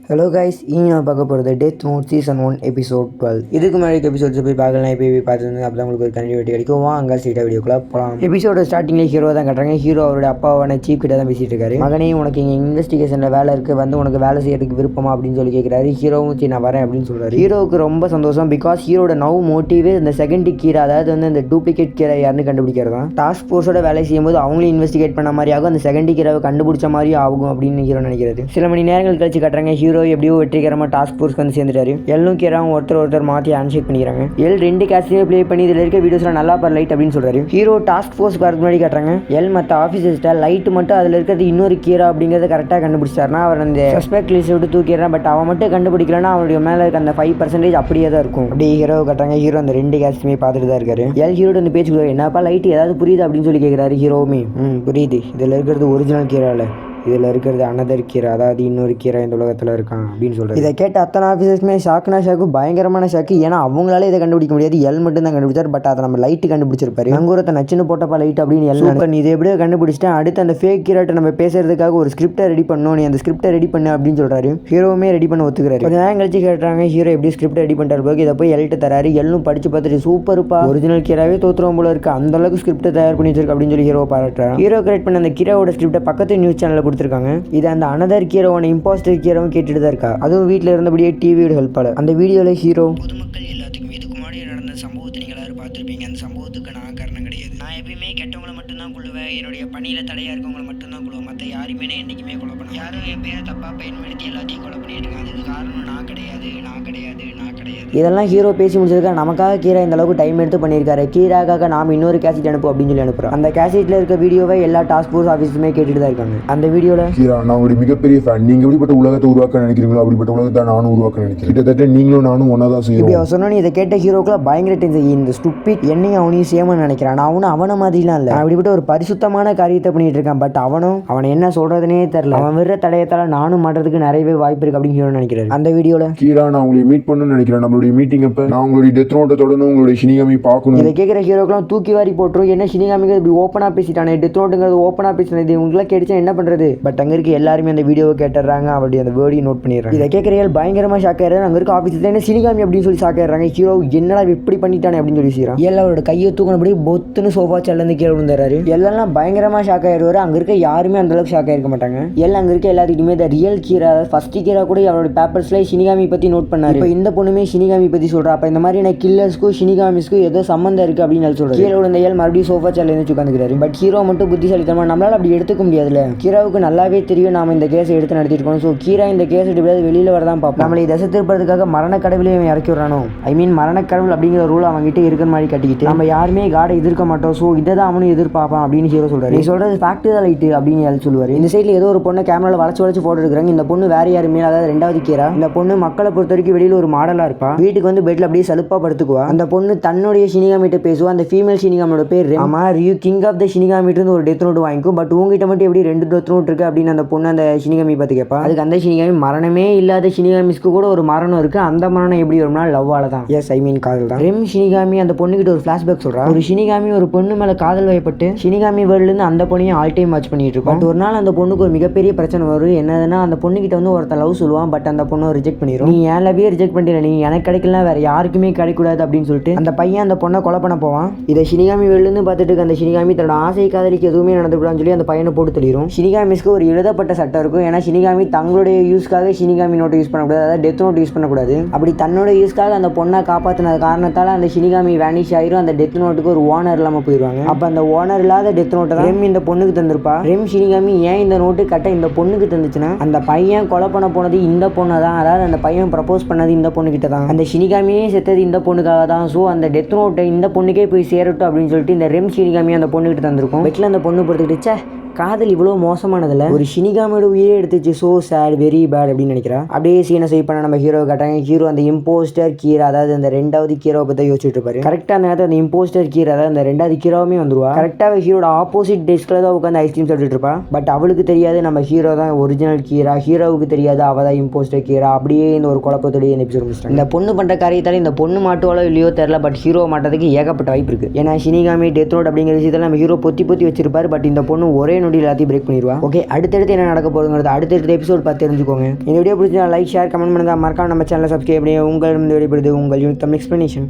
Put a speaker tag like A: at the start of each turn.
A: Hello guys, இனி நான் பார்க்க போகிறது டெத் நோட் சீசன் 1 எபிசோட் 12. இதுக்கு முன்னாடி எபிசோட்ஸ் போய் பார்க்கலாம். இப்போ பார்த்துருந்து அப்போ தான் உங்களுக்கு ஒரு கண்டினியூட்டி கிடைக்கும். அங்கே சீட்டாக வீடியோக்குள்ள போகலாம். எபிசோட ஸ்டார்டிங்கில் ஹீரோ தான் கட்டுறாங்க. ஹீரோ அவருடைய அப்பாவான சீப் கிட்ட தான் பேசிட்டு இருக்காரு. மகனே, உனக்கு இங்கே இன்வெஸ்டிகேஷனில் வேலை இருக்குது, வந்து உனக்கு வேலை செய்யறதுக்கு விருப்பமா அப்படின்னு சொல்லி கேட்குறாரு. ஹீரோவும் சரி நான் வரேன் அப்படின்னு சொல்கிறாரு. ஹீரோவுக்கு ரொம்ப சந்தோஷம். பிகாஸ் ஹீரோட நவ் மோட்டிவே இந்த செகண்ட் கீரை, அதாவது வந்து இந்த டூப்ளிகேட் கீரை யாருன்னு கண்டுபிடிக்கிறது தான். டாஸ்க் ஃபோர்ஸோட வேலை செய்யும்போது அவங்களும் இன்வெஸ்டிகேட் பண்ண மாதிரி ஆகும், அந்த செகண்ட் கீரை கண்டுபிடிச்ச மாதிரி ஆகும் அப்படின்னு ஹீரோ நினைக்கிறது. சில மணி நேரங்கள் கழிச்சு கட்டுறாங்க. ஹீரோ எப்படியோ வெற்றிகரமாக டாஸ்க் ஃபோர்ஸ்க்கு வந்து சேர்ந்துட்டாரு. எல்லும் கேராவும் ஒருத்தர் மாற்றி ஹேண்ட்ஷேக் பண்ணிக்கிறாங்க. எல் ரெண்டு கேஸ்டையுமே ப்ளே பண்ணி இதில் இருக்க வீடியோஸ்லாம் நல்லா பாரு லைட் அப்படின்னு சொல்றாரு. ஹீரோ டாஸ்க் ஃபோர்ஸ் வரதுக்கு முன்னாடி காட்டுறாங்க. எல் மற்ற ஆஃபீஸர்ஸ்ட்ட லைட் மட்டும் அதில் இருக்கிறது இன்னொரு கீரா அப்படிங்கிறத கரெக்டாக கண்டுபிடிச்சாருன்னா அவர் அந்த சஸ்பெக்ட் லிஸ்ட் விட்டு தூக்கிடுறான். பட் அவன் மட்டும் கண்டுபிடிக்கலன்னா அவருடைய மேலே இருக்க அந்த 5% அப்படியே தான் இருக்கும். அப்படியே ஹீரோ காட்டுறாங்க. ஹீரோ அந்த ரெண்டு கேஸ்ட்டுமே பார்த்துட்டு தான் இருக்காரு. எல் ஹீரோட அந்த பேச்சு என்னப்பா லைட் ஏதாவது புரியுது அப்படின்னு சொல்லி கேட்குறாரு. ஹீரோவுமே புரியுது, இதில் இருக்கிறது ஒரிஜினல் கீரால, இதில் இருக்கிறது அனதர் கீரை, அதாவது இன்னொரு கீரை இந்த உலகத்தில் இருக்கான் அப்படின்னு சொல்கிறார். இதை கேட்ட அத்தனை ஆஃபீஸர்ஸுமே ஷாக்குனா ஷாக்கு, பயங்கரமான ஷாக்கு. ஏன்னா அவங்களால இதை கண்டுபிடிக்க முடியாது, எல் மட்டும் தான் கண்டுபிடிச்சார். பட் அதை நம்ம லைட்டு கண்டுபிடிச்சிருப்பாரு. அங்கூரத்தை நச்சுன்னு போட்டப்பா லைட் அப்படின்னு எல்லாம் இதை எப்படியோ கண்டுபிடிச்சிட்டேன். அடுத்து அந்த ஃபேக் கீராட்டை நம்ம பேசுறதுக்காக ஒரு ஸ்கிரிப்டை ரெடி பண்ணணும், நீ அந்த ஸ்கிரிப்டை ரெடி பண்ணு அப்படின்னு சொல்கிறாரு. ஹீரோவுமே ரெடி பண்ண ஒத்துக்கிறாரு. கொஞ்சம் நேரம் கழிச்சு கேட்டுறாங்க. ஹீரோ எப்படி ஸ்கிரிப்டை ரெடி பண்ணிட்டாரு போது இதை போய் எல்கிட்ட தராரு. எல்லும் படிச்சு பார்த்துட்டு சூப்பர்ப்பா, ஒரிஜினல் கீராவே தோற்றுவோம் போல இருக்கு, அந்த அளவுக்கு ஸ்கிரிப்டை தயார் பண்ணி வச்சிருக்கு அப்படின்னு சொல்லி ஹீரோ பாராட்டுறாரு. ஹீரோ கிரியேட் பண்ண அந்த கீராவோட ஸ்கிரிப்டை பக்கத்து நியூஸ் சேனலில் கொடுத்துருக்காங்க. இதை அந்த அனதர் கீரோவான இம்பாஸ்டர் கீரோவும் கேட்டுட்டு தான் இருக்கா. அதுவும் வீட்டில் இருந்தபடியே டிவியோட ஹெல்ப்பால. அந்த வீடியோவில் ஹீரோ
B: பொதுமக்கள் எல்லாத்துக்கும் இதுக்கு முன்னாடி நடந்த சம்பவத்தை நீங்கள் எல்லாரும் பார்த்துருப்பீங்க. அந்த சம்பவத்துக்கு நான் காரணம் கிடையாது. நான் எப்பயுமே கெட்டவங்களை மட்டும்தான் கொள்ளுவேன், என்னுடைய பணியில் தடையாக இருக்கவங்களை மட்டும்தான் கொள்ளுவேன். மற்ற யாருமே நான் என்றைக்குமே கொலை பண்ண, யாரும் என் பேரை தப்பாக பயன்படுத்தி எல்லாத்தையும் கொலை பண்ணிட்டு இருக்காங்க. அதுக்கு காரணம் நான் கிடையாது, நான் கிடையாது, நான் கிடையாது.
A: இதெல்லாம் ஹீரோ பேசி முடிச்சிருக்கா. நமக்காக கீரா இந்த அளவுக்கு டைம் எடுத்து பண்ணியிருக்காரு. கீராக்காக நாம் இன்னொரு கேசட் அனுப்பு அப்படின்னு சொல்லி அனுப்புறோம். அந்த கேசட்டில் இருக்க வீடியோவை எல்லா டாஸ்க் ஃபோர்ஸ் ஆஃபீஸுமே கேட்டுட்டு தான் இருக்காங்க. அந்த வீடியோவில்
C: கீரா, நான் ஒரு மிகப்பெரிய ஃபேன். நீங்க எப்படிப்பட்ட உலகத்தை உருவாக்க நினைக்கிறீங்களோ அப்படிப்பட்ட உலகத்தை நானும் உருவாக்க நினைக்கிறேன். கிட்டத்தட்ட நீங்களும் நானும் ஒன்னா தான் செய்யணும்.
A: இப்போ சொன்னோன்னு இதை கேட்ட ஹீரோக்குலாம் பயங்கர டென்ஷன். இந்த ஸ்டூபிட் என்னையும் அவனையும் சேமன்னு நினைக்கிறான். அவனும் அவனை மாதிரிலாம் இல்லை, அப்படிப்பட்ட ஒரு பரிசுத்தமான காரியத்தை பண்ணிட்டு இருக்கான். பட் அவனை என்ன சொல்றதுனே தெரியல. அவன் விடுற தடையத்தால நானும் மாட்டுறதுக்கு நிறையவே வாய்ப்பு இருக்கு அப்படின்னு ஹீரோ நினைக்கிறாரு. அந்த வீடியோல
C: கீரா, நான் உங்களை மீட் பண்ணணும்னு நினைக்கிறேன். நம்மளுடைய மீட்டிங் அப்ப நான் உங்களுடைய டெத் நோட்டை தொடர்ந்து உங்களுடைய ஷினிகாமி பார்க்கணும்.
A: இதை கேட்குற ஹீரோக்கெல்லாம் தூக்கி வாரி போட்டுரும். என்ன ஷினிகாமிக்கு இப்படி ஓப்பனா பேசிட்டானே, டெத் நோட்டுங்கிறது ஓப்பனா பேசினது உங்களுக்குலாம் கேட்டுச்சா என்ன பண்றது. பட் அங்க இருக்க எல்லாருமே அந்த வீடியோவை கேட்டுறாங்க. அவருடைய அந்த வேர்டையும் நோட் பண்ணிடுறாங்க. இதை கேட்கற பயங்கரமா ஷாக் ஆயிடுறாங்க. அங்க இருக்க ஆஃபீஸில் என்ன ஷினிகாமி அப்படின்னு சொல்லி ஷாக் ஆயிடுறாங்க. ஹீரோ என்னடா இப்படி பண்ணிட்டானே அப்படின்னு சொல்லி செய்யறான். அவரோட கையை தூக்கினபடி பொத்துன்னு சோஃபா சேர்ந்து கீழே விழுந்தாரு. எல்லாம் பயங்கரமா ஷாக் ஆயிடுவாரு. அங்க இருக்க யாருமே அந்த அளவுக்கு ஷாக் ஆயிருக்க மாட்டாங்க. அங்க இருக்க எல்லாத்துக்குமே இந்த ரியல் கீரா, ஃபர்ஸ்ட் கீரா கூட அவரோட பேப்பர்ஸ்ல ஷினிகாமி பத்தி நோட் பண்ணாரு. இப்போ இந்த பொண்ணுமே ஷினிகாமி பத்தி சொல்றா. அப்ப இந்த மாதிரி கில்லர்ஸ்க்கும் ஷினிகாமிஸ்க்கும் ஏதோ சம்பந்தம் இருக்கு அப்படின்னு சொல்றாரு. கீழே விழுந்த மறுபடியும் சோஃபா சேர்ல இருந்து உட்காந்துக்கிறாரு. பட் ஹீரோ மட்டும் புத்திசாலித்தனமா நம்மளால அப்படி எடுத்துக்க முடியாதுல. கீராவுக்கு நல்லாவே தெரியும் நாம இந்த கேஸை எடுத்து நடத்திட்டு இருக்கோம். ஸோ கீரா இந்த கேஸ் எப்படியாவது வெளியில வரதான் பார்ப்போம். நம்மளை தசை திருப்பதுக்காக மரண கடவுளையும் இறக்கி விடுறானோ, மரண கடவுள் அப்படிங்கிற ரூல் அவங்ககிட்ட இருக்கிற மாதிரி கட்டிக்கிட்டு நம்ம யாருமே காடை எதிர்க்க மாட்டோம். ஸோ இதை தான் அவனும் எதிர்பார்ப்பான் அப்படின்னு ஹீரோ சொல்றாரு. நீ சொல்றது ஃபேக்ட் தான் லைட்டு அப்படின்னு சொல்லுவாரு. இந்த சைட்ல ஏதோ ஒரு பொண்ணை கேமரால வளைச்சு போட்டு இருக்கிறாங்க. இந்த பொண்ணு வேற யாருமே, அதாவது ரெண்டாவது கீரா. இந்த பொண்ணு மக்களை பொறுத்த வரைக்கும் வெளியில ஒரு மாடலா இருப்பா. வீட்டுக்கு வந்து பெட்ல அப்படியே சலுப்பா படுத்துக்குவா. அந்த பொண்ணு தன்னுடைய ஷினிகாமிட்ட பேசுவா. அந்த ஃபீமேல் ஷினிகாமியோட பேர் ஆமா ரியூ, கிங் ஆஃப் த ஷினிகாமிட்டு இருந்து ஒரு டெத் நோட் வாங்கிக்கும். பட் உங்ககிட்ட மட்டும் எப்படி 2 டெத் நோட் இருக்கு அப்படின்னு அந்த பொண்ணு அந்த ஷினிகாமி பத்தி கேட்பா. அதுக்கு அந்த ஷினிகாமி மரணமே இல்லாத ஷினிகாமிஸ்க்கு கூட ஒரு மரணம் இருக்கு, அந்த மரணம் எப்படி வரும்னா லவ்வால தான். எஸ், காதல் தான். ரெம் ஷினிகாமி அந்த பொண்ணுகிட்ட ஒரு ஃபிளாஷ்பேக் சொல்றா. ஒரு ஷினிகாமி ஒரு பொண்ணு மேல காதல் வயப்பட்டு ஷினிகாமி வேர்ல்ட்ல இருந்து அந்த பொண்ணையும் ஆல் டைம் வாட்ச் பண்ணிட்டு இருக்கும். பட் ஒரு நாள் அந்த பொண்ணுக்கு ஒரு மிகப்பெரிய பிரச்சனை வரும். என்னதுன்னா அந்த பொண்ணுகிட்ட வந்து ஒருத்தன் லவ் சொல்லுவான். பட் அந்த பொண்ணு ரிஜெக்ட் பண்ணிடும். நீ என் லவ்வே ரிஜெக்ட் பண்ணிடுற, நீ எனக்கு கிடைக்கலாம் வேற யாருக்குமே கிடைக்கூடாது அப்படின்னு சொல்லிட்டு அந்த பையன் அந்த பொண்ணை கொலை பண்ண போவான். இதை ஷினிகாமி வெளில இருந்து பார்த்துட்டு இருக்க அந்த ஷினிகாமி தன்னோட ஆசை காதலிக்கு எதுவுமே நடந்துக்கூடாதுன்னு சொல்லி அந்த பையனை போட்டு தெளிரும். ஷினிகாமிஸ்க்கு ஒரு எழுதப்பட்ட சட்டம் இருக்கும். ஏன்னா ஷினிகாமி தங்களுடைய யூஸ்க்காக ஷினிகாமி நோட் யூஸ் பண்ணக்கூடாது, அதாவது டெத் நோட் யூஸ் பண்ணக்கூடாது. அப்படி தன்னோட யூஸ்க்காக அந்த பொண்ணை காப்பாற்றின காரணத்தால் அந்த ஷினிகாமி வேனிஷ் ஆயிரும். அந்த டெத் நோட்டுக்கு ஒரு ஓனர் இல்லாமல் போயிடுவாங்க. அப்போ அந்த ஓனர் இல்லாத டெத் நோட்டை தான் ரெம் இந்த பொண்ணுக்கு தந்திருப்பா. ரெம் ஷினிகாமி ஏன் இந்த நோட்டு கட்ட இந்த பொண்ணுக்கு தந்துச்சுன்னா, அந்த பையன் கொலை பண்ண போனது இந்த பொண்ணு தான், அதாவது அந்த பையன் ப்ரப்போஸ் பண்ணது இந்த பொண்ணுகிட்ட தான், அந்த ஷினிகாமியே செத்தது இந்த பொண்ணுக்காக தான். ஸோ அந்த டெத் நோட்டை இந்த பொண்ணுக்கே போய் சேரட்டும் அப்படின்னு சொல்லிட்டு இந்த ரெம் ஷினிகாமி அந்த பொண்ணுகிட்ட தந்திருக்கும். பெட்ல அந்த பொண்ணு படுத்துக்கிட்டு காதல் இவ்வளோ மோசமானதில்ல, ஒரு ஷினிகாமியோட உயிரே எடுத்துச்சு, ஸோ சேட், வெரி பேட் அப்படின்னு நினைக்கிறா. அப்படியே சீனை சேவ் பண்ண நம்ம ஹீரோ காட்டாங்க. ஹீரோ அந்த இம்போஸ்டர் கீரா, அதாவது அந்த ரெண்டாவது கீரோவை பற்றி யோசிச்சுட்டு இருப்பாரு. கரெக்டாக அந்த நேரத்தில் அந்த இம்போஸ்டர் கீரா, அதாவது அந்த ரெண்டாவது கீரோவுமே வந்துருவா. கரெக்டாக ஹீரோட ஆப்போசிட் டெஸ்கில் தான் உட்காந்து ஐஸ்கிரீம் சாப்பிட்டுட்டு இருப்பா. பட் அவளுக்கு தெரியாது நம்ம ஹீரோ தான் ஒரிஜினல் கீரா, ஹீரோவுக்கு தெரியாது அவள் தான் இம்போஸ்டர் கீரா. அப்படியே இந்த ஒரு குழப்பத்தோடய இந்த எபிசோட் முடிச்சிட்டாங்க. இந்த பொண்ணு பண்ணுற காரியத்தால் இந்த பொண்ணு மாட்டுவாளோ இல்லையோ தெரியல, பட் ஹீரோ மாட்டதுக்கு ஏகப்பட்ட வாய்ப்பு இருக்கு. ஏன்னா ஷினிகாமி டெத் நோட் அப்படிங்கிற விஷயத்தில் நம்ம ஹீரோ பொத்தி வச்சிருப்பாரு. பட் இந்த பொண்ணு ஒரே நொடி எல்லாத்தையும் பிரேக் பண்ணிடுவா. ஓகே, அடுத்தடுத்து என்ன நடக்க போகுதுங்கிறது அடுத்தடுத்த எபிசோட் பார்த்து தெரிஞ்சுக்கோங்க. இந்த வீடியோ பிடிச்சா லைக் ஷேர் கமெண்ட் பண்ணுங்க. மறக்காம நம்ம சேனலை சப்ஸ்கிரைப் பண்ணி உங்களிடம் விடைபெறுது உங்கள் யூனிட் தமிழ் எக்ஸ்பிளனேஷன்.